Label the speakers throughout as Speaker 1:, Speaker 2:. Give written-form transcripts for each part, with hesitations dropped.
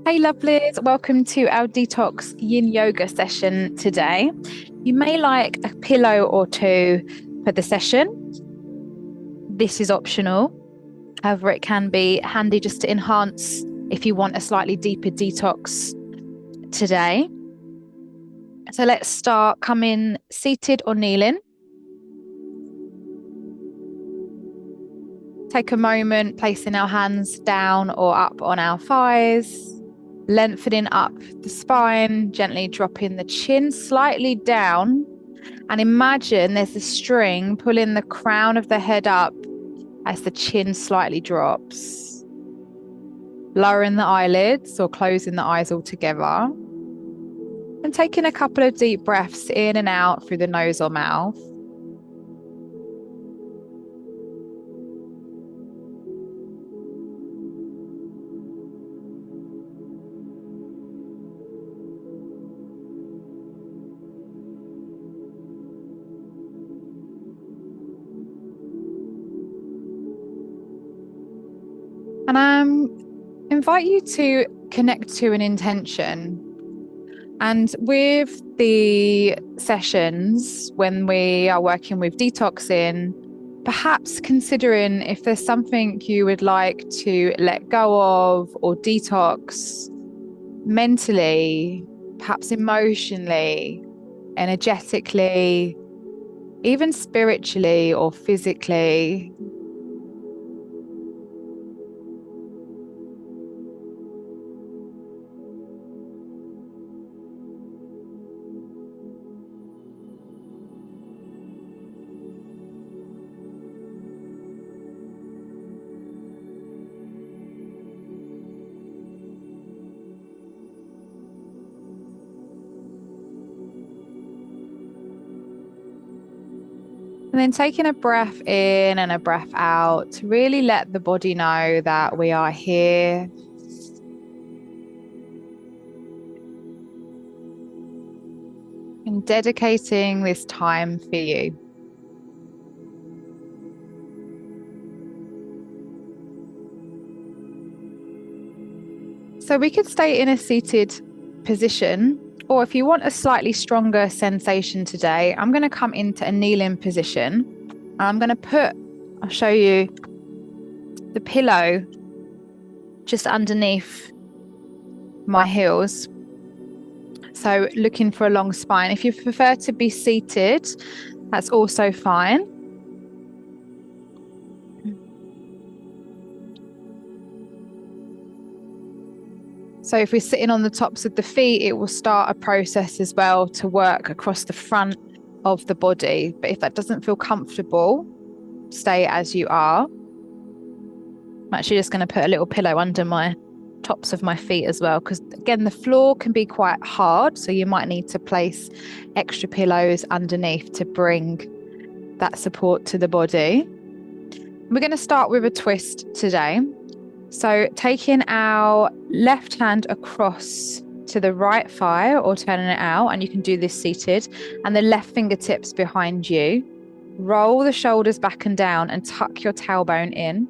Speaker 1: Hey lovelies, welcome to our Detox Yin yoga session today. You may like a pillow or two for the session. This is optional. However, it can be handy just to enhance if you want a slightly deeper detox today. So let's start. Come in seated or kneeling. Take a moment, placing our hands down or up on our thighs. Lengthening up the spine, gently dropping the chin slightly down, and imagine there's a string pulling the crown of the head up as the chin slightly drops. Lowering the eyelids or closing the eyes altogether, and taking a couple of deep breaths in and out through the nose or mouth. And I invite you to connect to an intention. And with the sessions, when we are working with Detox Yin, perhaps considering if there's something you would like to let go of or detox mentally, perhaps emotionally, energetically, even spiritually or physically. And then taking a breath in and a breath out to really let the body know that we are here. And dedicating this time for you. So we could stay in a seated position, or if you want a slightly stronger sensation today, I'm going to come into a kneeling position. I'm going to I'll show you the pillow just underneath my heels. So looking for a long spine. If you prefer to be seated, that's also fine. So if we're sitting on the tops of the feet, it will start a process as well to work across the front of the body. But if that doesn't feel comfortable, stay as you are. I'm actually just going to put a little pillow under my tops of my feet as well, because again, the floor can be quite hard. So you might need to place extra pillows underneath to bring that support to the body. We're going to start with a twist today. So taking our left hand across to the right thigh or turning it out, and you can do this seated, and the left fingertips behind you. Roll the shoulders back and down and tuck your tailbone in.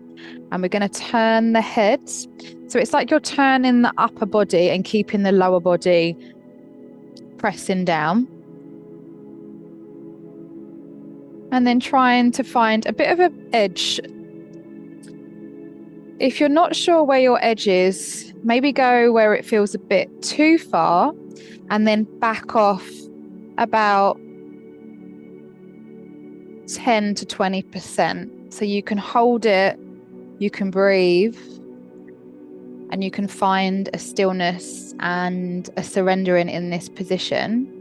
Speaker 1: And we're going to turn the head. So it's like you're turning the upper body and keeping the lower body pressing down. And then trying to find a bit of an edge. If you're not sure where your edge is, maybe go where it feels a bit too far and then back off about 10 to 20%. So you can hold it, you can breathe, and you can find a stillness and a surrendering in this position.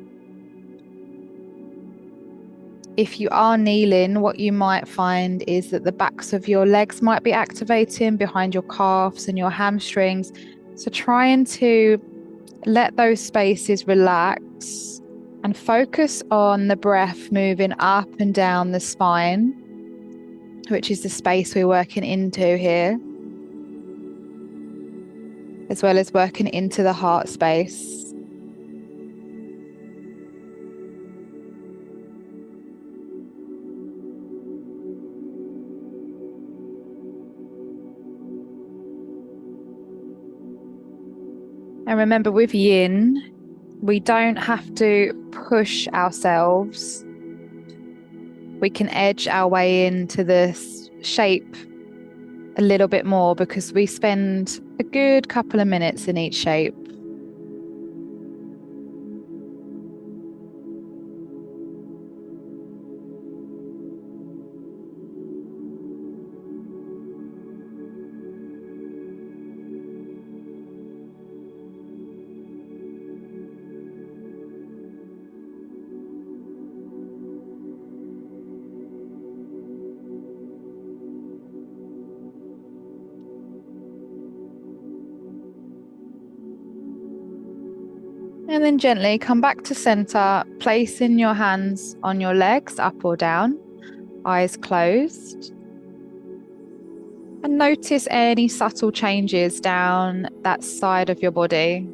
Speaker 1: If you are kneeling, what you might find is that the backs of your legs might be activating behind your calves and your hamstrings. So trying to let those spaces relax and focus on the breath moving up and down the spine, which is the space we're working into here, as well as working into the heart space. And remember, with yin, we don't have to push ourselves. We can edge our way into this shape a little bit more because we spend a good couple of minutes in each shape. And then gently come back to center, placing your hands on your legs, up or down, eyes closed. And notice any subtle changes down that side of your body.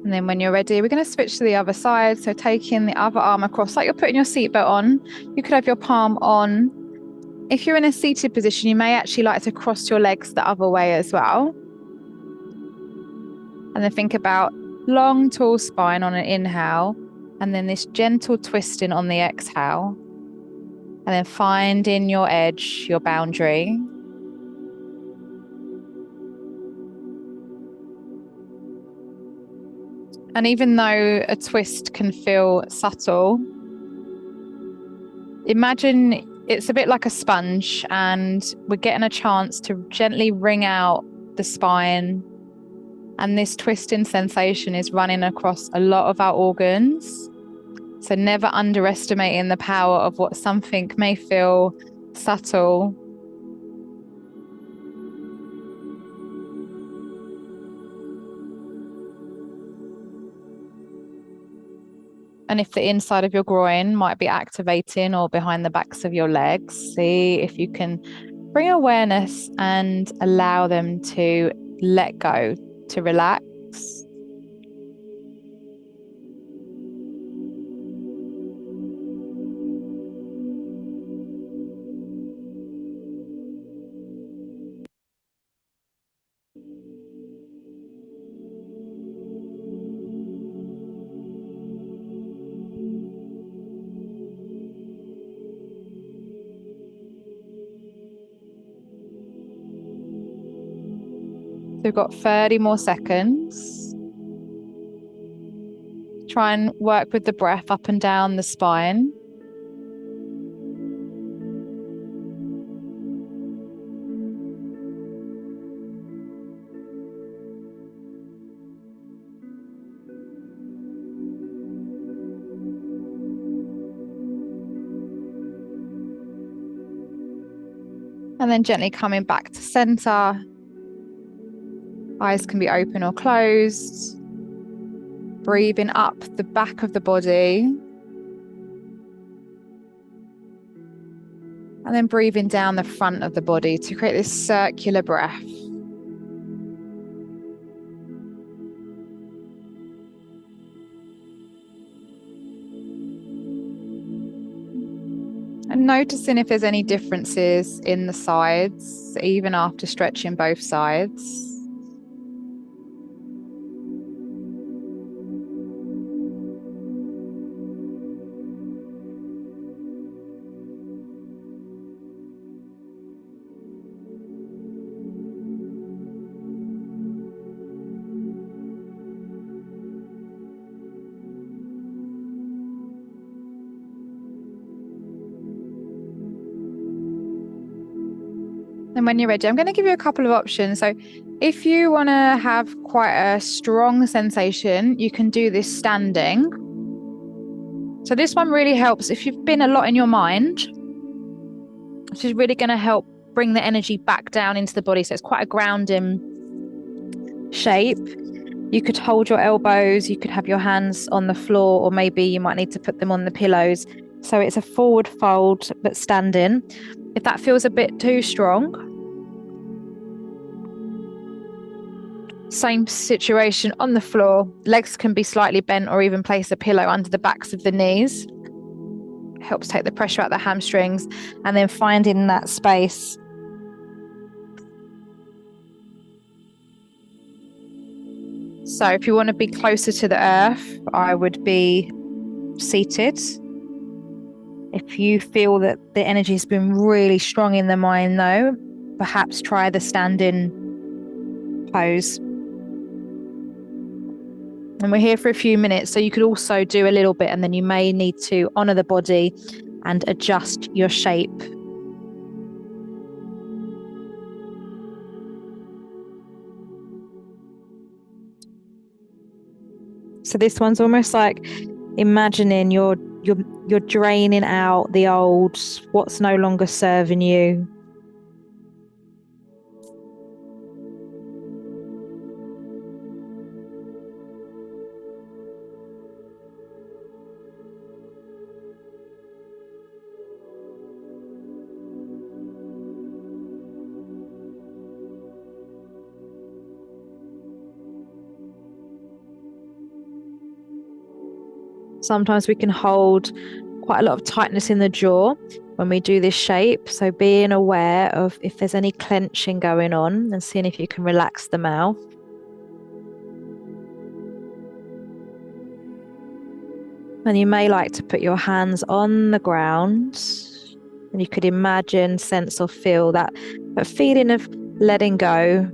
Speaker 1: And then when you're ready, we're going to switch to the other side. So taking the other arm across, like you're putting your seatbelt on. You could have your palm on. If you're in a seated position, you may actually like to cross your legs the other way as well. And then think about long, tall spine on an inhale, and then this gentle twisting on the exhale. And then finding your edge, your boundary. And even though a twist can feel subtle, imagine it's a bit like a sponge and we're getting a chance to gently wring out the spine. And this twisting sensation is running across a lot of our organs. So never underestimating the power of what something may feel subtle. And if the inside of your groin might be activating or behind the backs of your legs, see if you can bring awareness and allow them to let go, to relax. So we've got 30 more seconds. Try and work with the breath up and down the spine. And then gently coming back to center. Eyes can be open or closed. Breathing up the back of the body. And then breathing down the front of the body to create this circular breath. And noticing if there's any differences in the sides, even after stretching both sides. And when you're ready, I'm going to give you a couple of options. So if you want to have quite a strong sensation, you can do this standing. So this one really helps if you've been a lot in your mind, which is really going to help bring the energy back down into the body. So it's quite a grounding shape. You could hold your elbows, you could have your hands on the floor, or maybe you might need to put them on the pillows. So it's a forward fold, but standing. If that feels a bit too strong, same situation on the floor. Legs can be slightly bent, or even place a pillow under the backs of the knees. Helps take the pressure out the hamstrings, and then finding that space. So if you want to be closer to the earth, I would be seated. If you feel that the energy has been really strong in the mind though, perhaps try the standing pose. And we're here for a few minutes, so you could also do a little bit, and then you may need to honor the body and adjust your shape. So this one's almost like imagining you're draining out the old, what's no longer serving you. Sometimes we can hold quite a lot of tightness in the jaw when we do this shape. So being aware of if there's any clenching going on and seeing if you can relax the mouth. And you may like to put your hands on the ground, and you could imagine, sense or feel that feeling of letting go,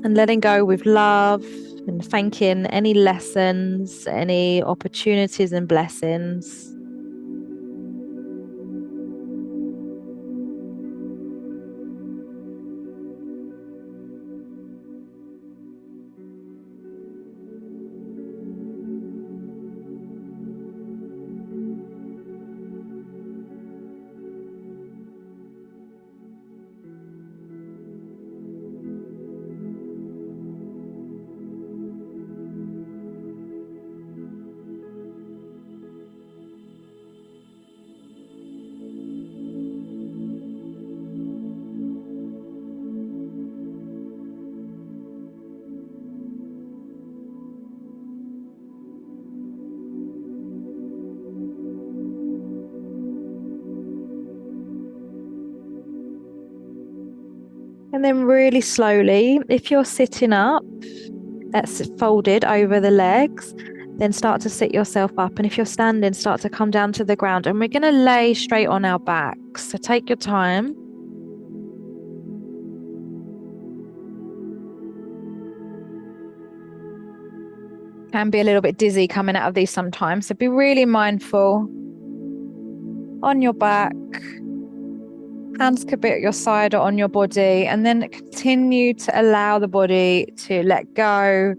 Speaker 1: and letting go with love, and thanking any lessons, any opportunities and blessings. And then really slowly, if you're sitting up, that's folded over the legs, then start to sit yourself up. And if you're standing, start to come down to the ground. And we're going to lay straight on our backs. So take your time. Can be a little bit dizzy coming out of these sometimes. So be really mindful on your back. Hands could be at your side or on your body, and then continue to allow the body to let go.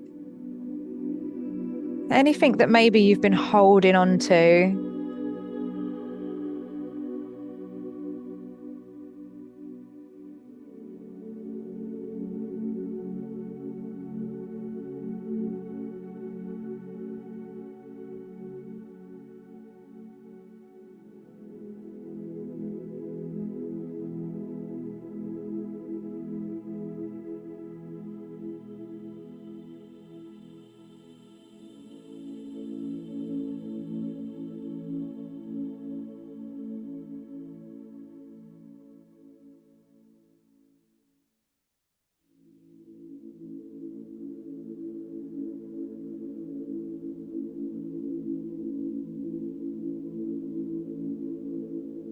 Speaker 1: Anything that maybe you've been holding on to.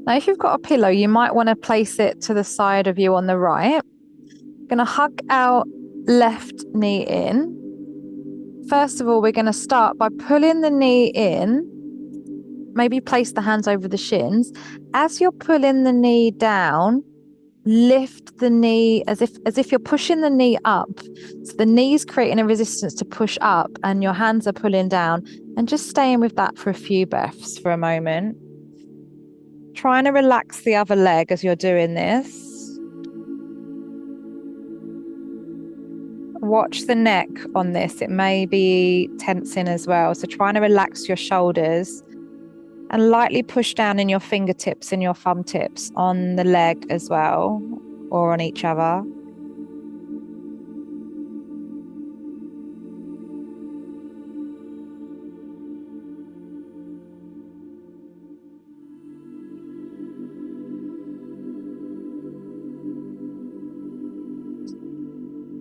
Speaker 1: Now, if you've got a pillow, you might want to place it to the side of you on the right. Going to hug our left knee in. First of all, we're going to start by pulling the knee in. Maybe place the hands over the shins. As you're pulling the knee down, lift the knee as if you're pushing the knee up. So the knee's creating a resistance to push up, and your hands are pulling down. And just staying with that for a few breaths for a moment. Trying to relax the other leg as you're doing this. Watch the neck on this. It may be tensing as well. So trying to relax your shoulders and lightly push down in your fingertips and your thumb tips on the leg as well, or on each other.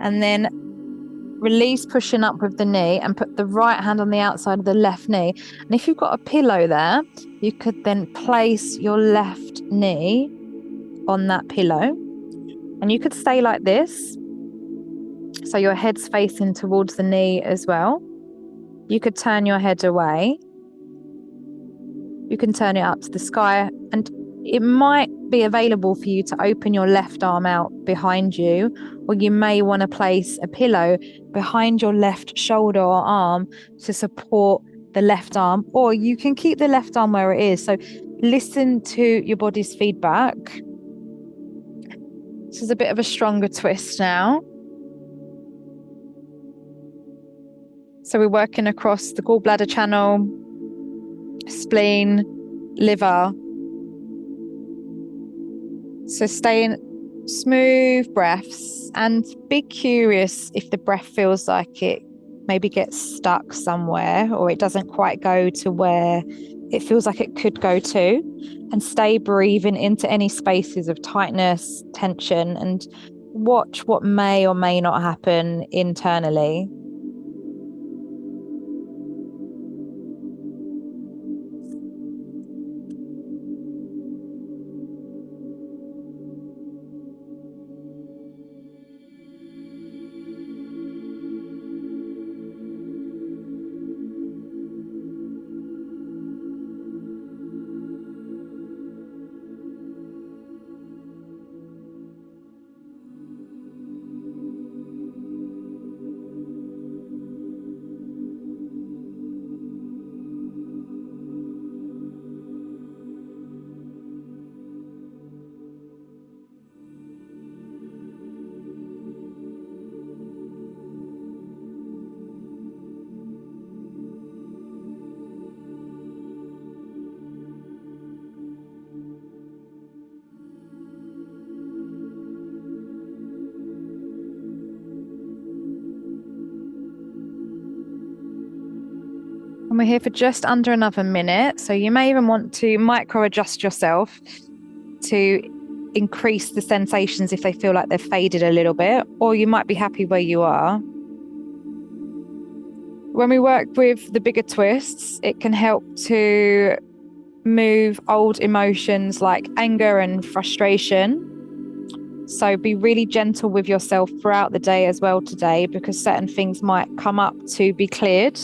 Speaker 1: And then release, pushing up with the knee, and put the right hand on the outside of the left knee. And if you've got a pillow there, you could then place your left knee on that pillow. And you could stay like this. So your head's facing towards the knee as well. You could turn your head away. You can turn it up to the sky, and it might be available for you to open your left arm out behind you, or you may want to place a pillow behind your left shoulder or arm to support the left arm, or you can keep the left arm where it is. So listen to your body's feedback. This is a bit of a stronger twist now. So we're working across the gallbladder channel, spleen, liver. So stay in smooth breaths and be curious if the breath feels like it maybe gets stuck somewhere, or it doesn't quite go to where it feels like it could go to, and stay breathing into any spaces of tightness, tension, and watch what may or may not happen internally. And we're here for just under another minute. So you may even want to micro adjust yourself to increase the sensations if they feel like they've faded a little bit, or you might be happy where you are. When we work with the bigger twists, it can help to move old emotions like anger and frustration. So be really gentle with yourself throughout the day as well today, because certain things might come up to be cleared.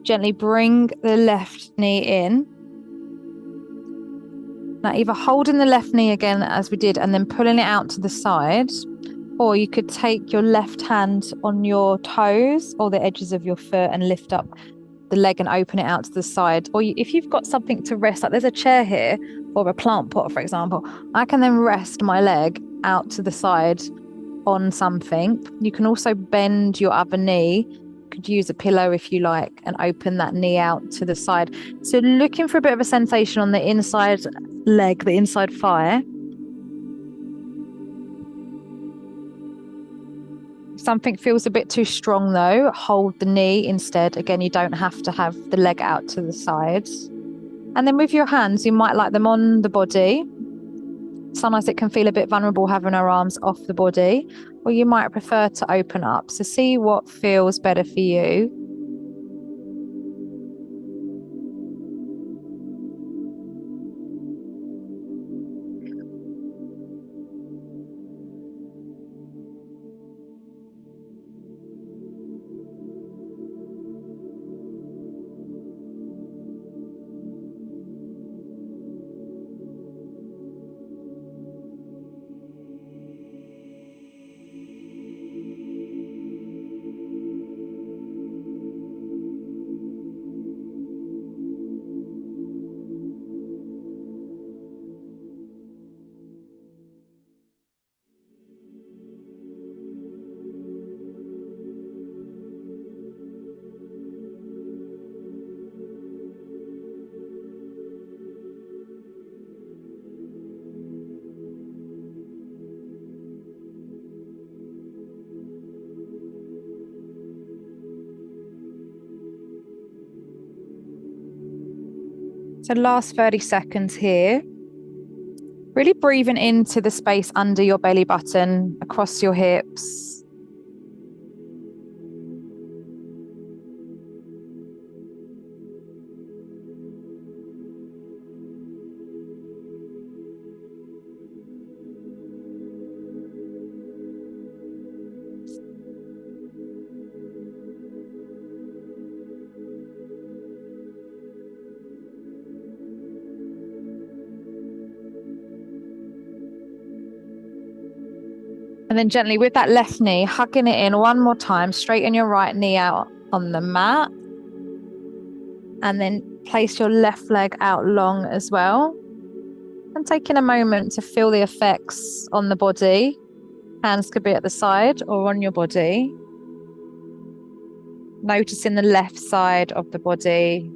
Speaker 1: Gently bring the left knee in. Now either holding the left knee again as we did and then pulling it out to the side, or you could take your left hand on your toes or the edges of your foot and lift up the leg and open it out to the side. Or if you've got something to rest, like there's a chair here or a plant pot, for example, I can then rest my leg out to the side on something. You can also bend your other knee. Could use a pillow if you like, and open that knee out to the side. So looking for a bit of a sensation on the inside leg, the inside thigh. If something feels a bit too strong though, hold the knee instead. Again, you don't have to have the leg out to the sides. And then with your hands, you might like them on the body, Sometimes it can feel a bit vulnerable having our arms off the body, or you might prefer to open up. So see what feels better for you. So last 30 seconds here. Really breathing into the space under your belly button, across your hips. And then gently with that left knee, hugging it in one more time, straighten your right knee out on the mat. And then place your left leg out long as well. And taking a moment to feel the effects on the body. Hands could be at the side or on your body. Noticing the left side of the body.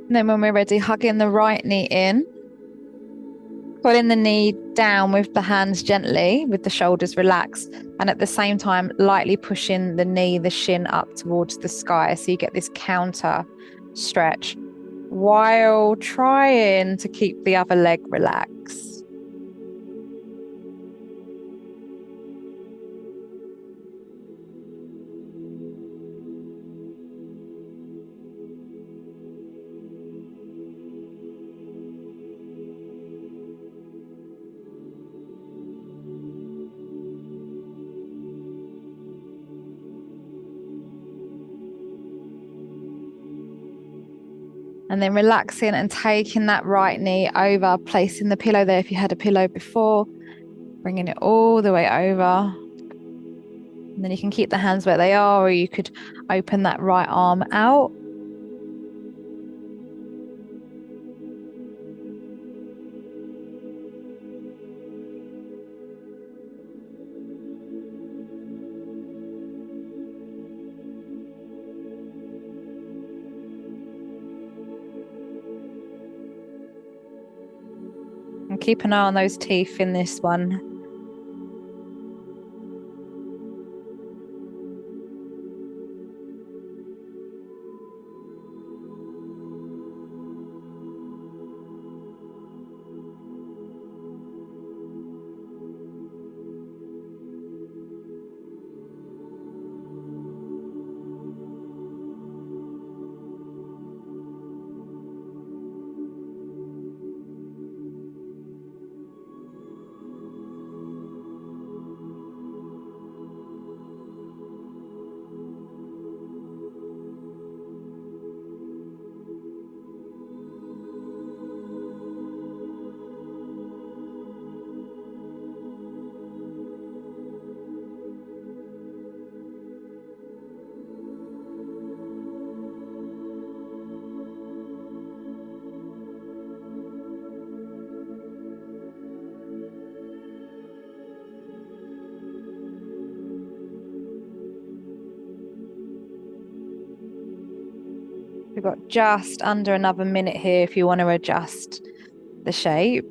Speaker 1: And then when we're ready, hugging the right knee in. Pulling the knee down with the hands gently, with the shoulders relaxed. And at the same time, lightly pushing the knee, the shin up towards the sky. So you get this counter stretch while trying to keep the other leg relaxed. And then relaxing and taking that right knee over, placing the pillow there if you had a pillow before, bringing it all the way over. And then you can keep the hands where they are, or you could open that right arm out. And keep an eye on those teeth in this one. We've got just under another minute here if you want to adjust the shape.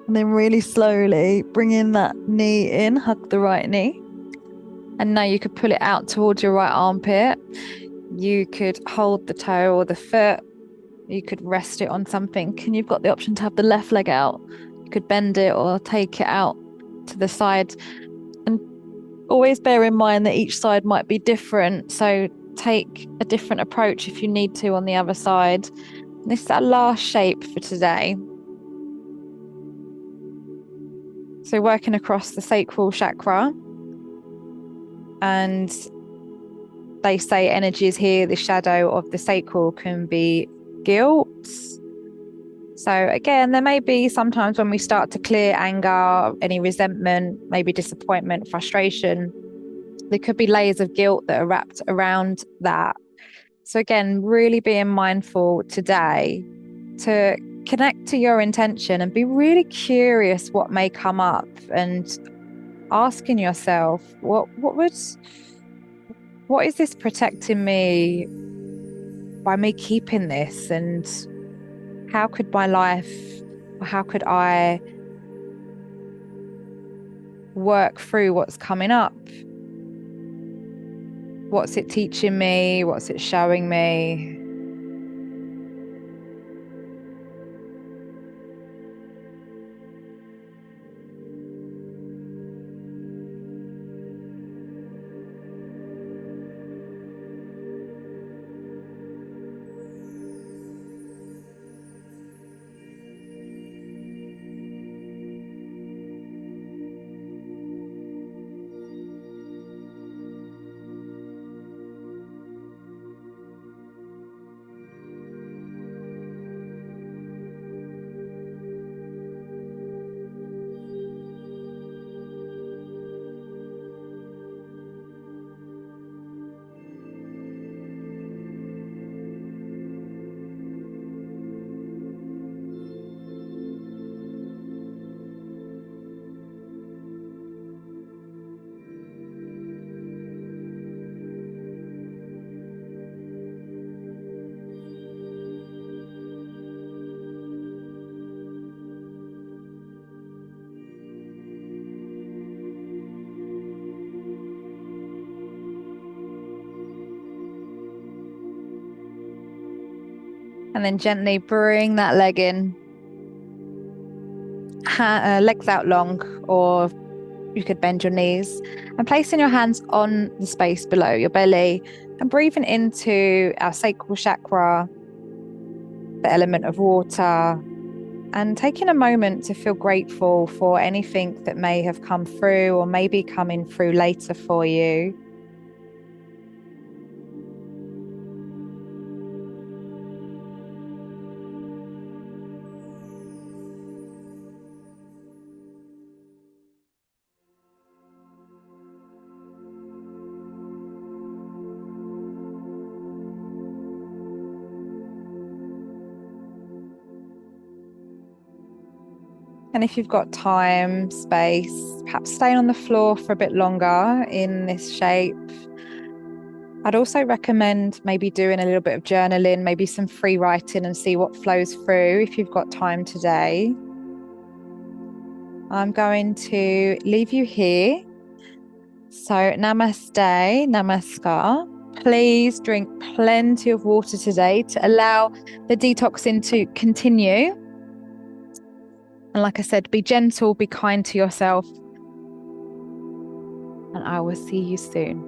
Speaker 1: And then really slowly bring in that knee in, hug the right knee. And now you could pull it out towards your right armpit. You could hold the toe or the foot. You could rest it on something. And you've got the option to have the left leg out. You could bend it or take it out to the side. And always bear in mind that each side might be different. So take a different approach if you need to on the other side. And this is our last shape for today. So working across the sacral chakra, and they say energy is here, the shadow of the sacral can be guilt. So again, there may be sometimes when we start to clear anger, any resentment, maybe disappointment, frustration, there could be layers of guilt that are wrapped around that. So again, really being mindful today to connect to your intention and be really curious what may come up, and asking yourself, what is this protecting me by me keeping this, and how could my life, or how could I work through what's coming up? What's it teaching me? What's it showing me? And then gently bring that leg in, legs out long, or you could bend your knees, and placing your hands on the space below your belly and breathing into our sacral chakra, the element of water, and taking a moment to feel grateful for anything that may have come through or may be coming through later for you. And if you've got time, space, perhaps staying on the floor for a bit longer in this shape. I'd also recommend maybe doing a little bit of journaling, maybe some free writing, and see what flows through if you've got time today. I'm going to leave you here. So namaste, namaskar. Please drink plenty of water today to allow the detoxing to continue. And like I said, be gentle, be kind to yourself. and I will see you soon.